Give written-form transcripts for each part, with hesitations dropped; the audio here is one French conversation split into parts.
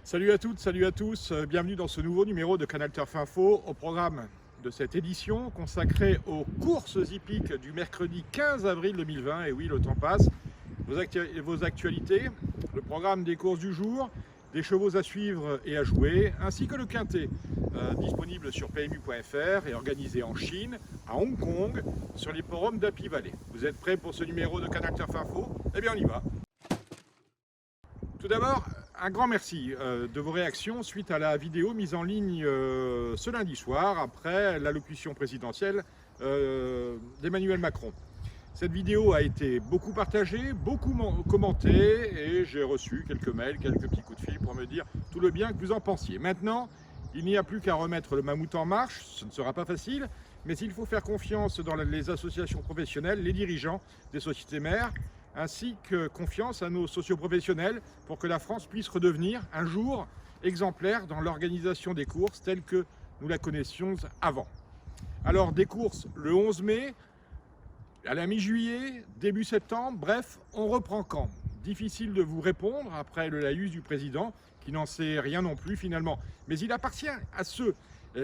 Salut à toutes, salut à tous, bienvenue dans ce nouveau numéro de Canal Turf Info. Au programme de cette édition consacrée aux courses hippiques du mercredi 15 avril 2020, et oui, le temps passe, vos actualités, le programme des courses du jour, des chevaux à suivre et à jouer, ainsi que le quintet, disponible sur PMU.fr et organisé en Chine, à Hong Kong, sur les forums d'Happy Valley. Vous êtes prêts pour ce numéro de Canal Turf Info? Eh bien on y va. Tout d'abord, un grand merci de vos réactions suite à la vidéo mise en ligne ce lundi soir après l'allocution présidentielle d'Emmanuel Macron. Cette vidéo a été beaucoup partagée, beaucoup commentée et j'ai reçu quelques mails, quelques petits coups de fil pour me dire tout le bien que vous en pensiez. Maintenant, il n'y a plus qu'à remettre le mammouth en marche, ce ne sera pas facile, mais il faut faire confiance dans les associations professionnelles, les dirigeants des sociétés mères, ainsi que confiance à nos socioprofessionnels pour que la France puisse redevenir un jour exemplaire dans l'organisation des courses telles que nous la connaissions avant. Alors des courses le 11 mai, à la mi-juillet, début septembre, bref, on reprend quand? Difficile de vous répondre après le laïus du président qui n'en sait rien non plus finalement. Mais il appartient à ceux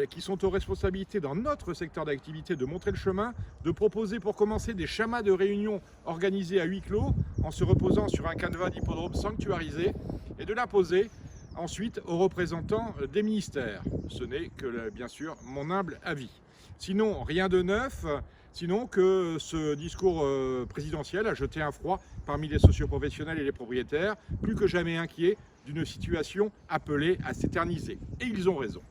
qui sont aux responsabilités dans notre secteur d'activité de montrer le chemin, de proposer pour commencer des schémas de réunion organisés à huis clos en se reposant sur un canevas d'hippodrome sanctuarisé et de l'imposer ensuite aux représentants des ministères. Ce n'est que bien sûr mon humble avis. Sinon, rien de neuf, sinon que ce discours présidentiel a jeté un froid parmi les socioprofessionnels et les propriétaires, plus que jamais inquiets d'une situation appelée à s'éterniser. Et ils ont raison.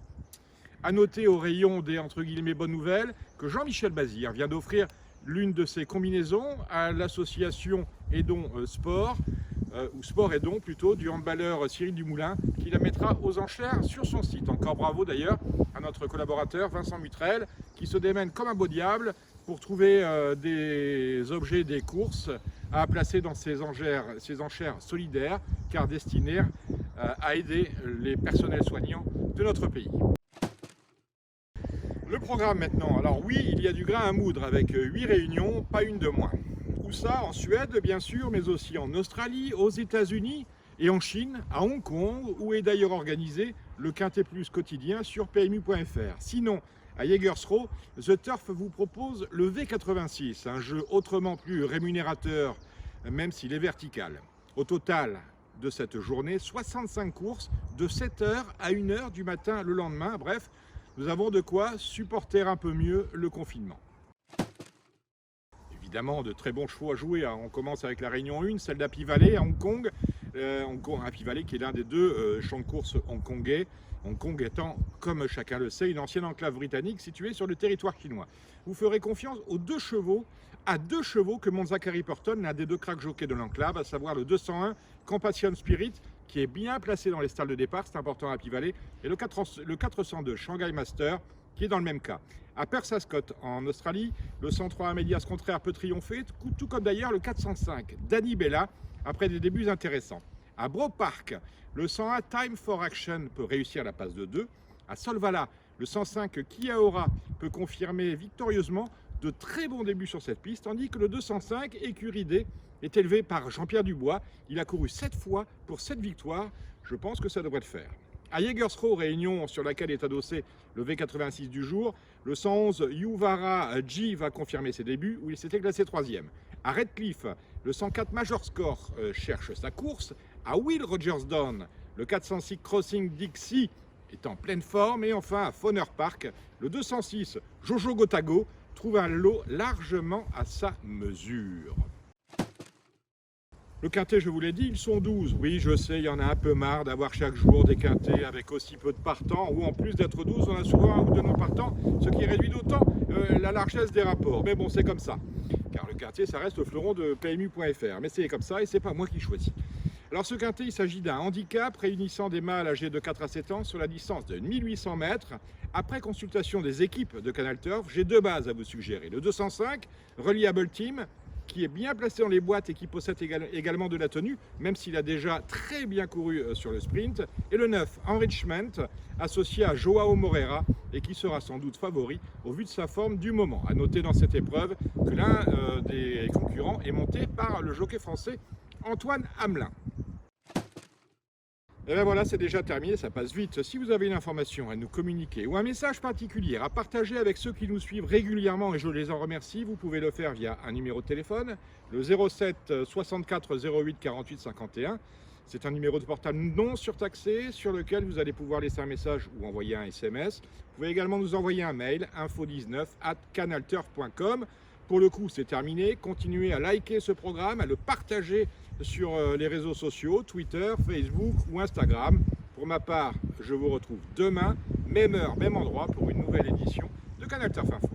À noter au rayon des entre guillemets bonnes nouvelles que Jean-Michel Bazir vient d'offrir l'une de ses combinaisons à l'association Aidons Sport, ou Sport Aidons plutôt, du handballeur Cyril Dumoulin, qui la mettra aux enchères sur son site. Encore bravo d'ailleurs à notre collaborateur Vincent Mutrel, qui se démène comme un beau diable pour trouver des objets des courses à placer dans ces enchères solidaires, car destinées à aider les personnels soignants de notre pays. Le programme maintenant, alors oui, il y a du grain à moudre avec 8 réunions, pas une de moins. Où ça? En Suède bien sûr, mais aussi en Australie, aux États-Unis et en Chine, à Hong Kong, où est d'ailleurs organisé le Quintet Plus quotidien sur PMU.fr. Sinon, à Jägersro, The Turf vous propose le V86, un jeu autrement plus rémunérateur, même s'il est vertical. Au total de cette journée, 65 courses de 7h à 1h du matin le lendemain, bref, nous avons de quoi supporter un peu mieux le confinement. Évidemment, de très bons chevaux à jouer. On commence avec la réunion 1, celle d'Happy Valley à Hong Kong. Happy Valley qui est l'un des deux champs de course hongkongais. Hong Kong étant, comme chacun le sait, une ancienne enclave britannique située sur le territoire chinois. Vous ferez confiance à deux chevaux que monte Zachary Purton, l'un des deux cracks jockeys de l'enclave, à savoir le 201 Compassion Spirit, qui est bien placé dans les stalles de départ, c'est important à Happy Valley, et le 402 Shanghai Master, qui est dans le même cas. À Perth Ascot, en Australie, le 103 Amélias Contraire peut triompher, tout comme d'ailleurs le 405 Danny Bella, après des débuts intéressants. À Bro Park, le 101 Time for Action peut réussir la passe de 2. À Solvala, le 105 Kiaora peut confirmer victorieusement de très bons débuts sur cette piste, tandis que le 205 Écurie D est élevé par Jean-Pierre Dubois. Il a couru 7 fois pour 7 victoires. Je pense que ça devrait le faire. À Jägersro, réunion sur laquelle est adossé le V86 du jour, le 111 Yuvara G va confirmer ses débuts où il s'était classé 3e. À Redcliffe, le 104 Major Score cherche sa course. À Will Rogersdown, le 406 Crossing Dixie est en pleine forme. Et enfin à Fowner Park, le 206 Jojo Gotago trouve un lot largement à sa mesure. Le quintet, je vous l'ai dit, ils sont 12. Oui, je sais, il y en a un peu marre d'avoir chaque jour des quintets avec aussi peu de partants, ou en plus d'être 12, on a souvent un ou deux non-partants, ce qui réduit d'autant la largesse des rapports. Mais bon, c'est comme ça. Car le quintet, ça reste le fleuron de PMU.fr. Mais c'est comme ça et c'est pas moi qui choisis. Alors ce quintet, il s'agit d'un handicap réunissant des mâles âgés de 4 à 7 ans sur la distance de 1800 mètres. Après consultation des équipes de Canal Turf, j'ai deux bases à vous suggérer. Le 205, Reliable Team, qui est bien placé dans les boîtes et qui possède également de la tenue, même s'il a déjà très bien couru sur le sprint. Et le 9, Enrichment, associé à Joao Moreira et qui sera sans doute favori au vu de sa forme du moment. À noter dans cette épreuve que l'un des concurrents est monté par le jockey français Antoine Hamelin. Et bien voilà, c'est déjà terminé, ça passe vite. Si vous avez une information à nous communiquer ou un message particulier à partager avec ceux qui nous suivent régulièrement, et je les en remercie, vous pouvez le faire via un numéro de téléphone, le 07 64 08 48 51. C'est un numéro de portable non surtaxé sur lequel vous allez pouvoir laisser un message ou envoyer un SMS. Vous pouvez également nous envoyer un mail, info19@canalturf.com. Pour le coup, c'est terminé. Continuez à liker ce programme, à le partager sur les réseaux sociaux, Twitter, Facebook ou Instagram. Pour ma part, je vous retrouve demain, même heure, même endroit, pour une nouvelle édition de Canal Turf Info.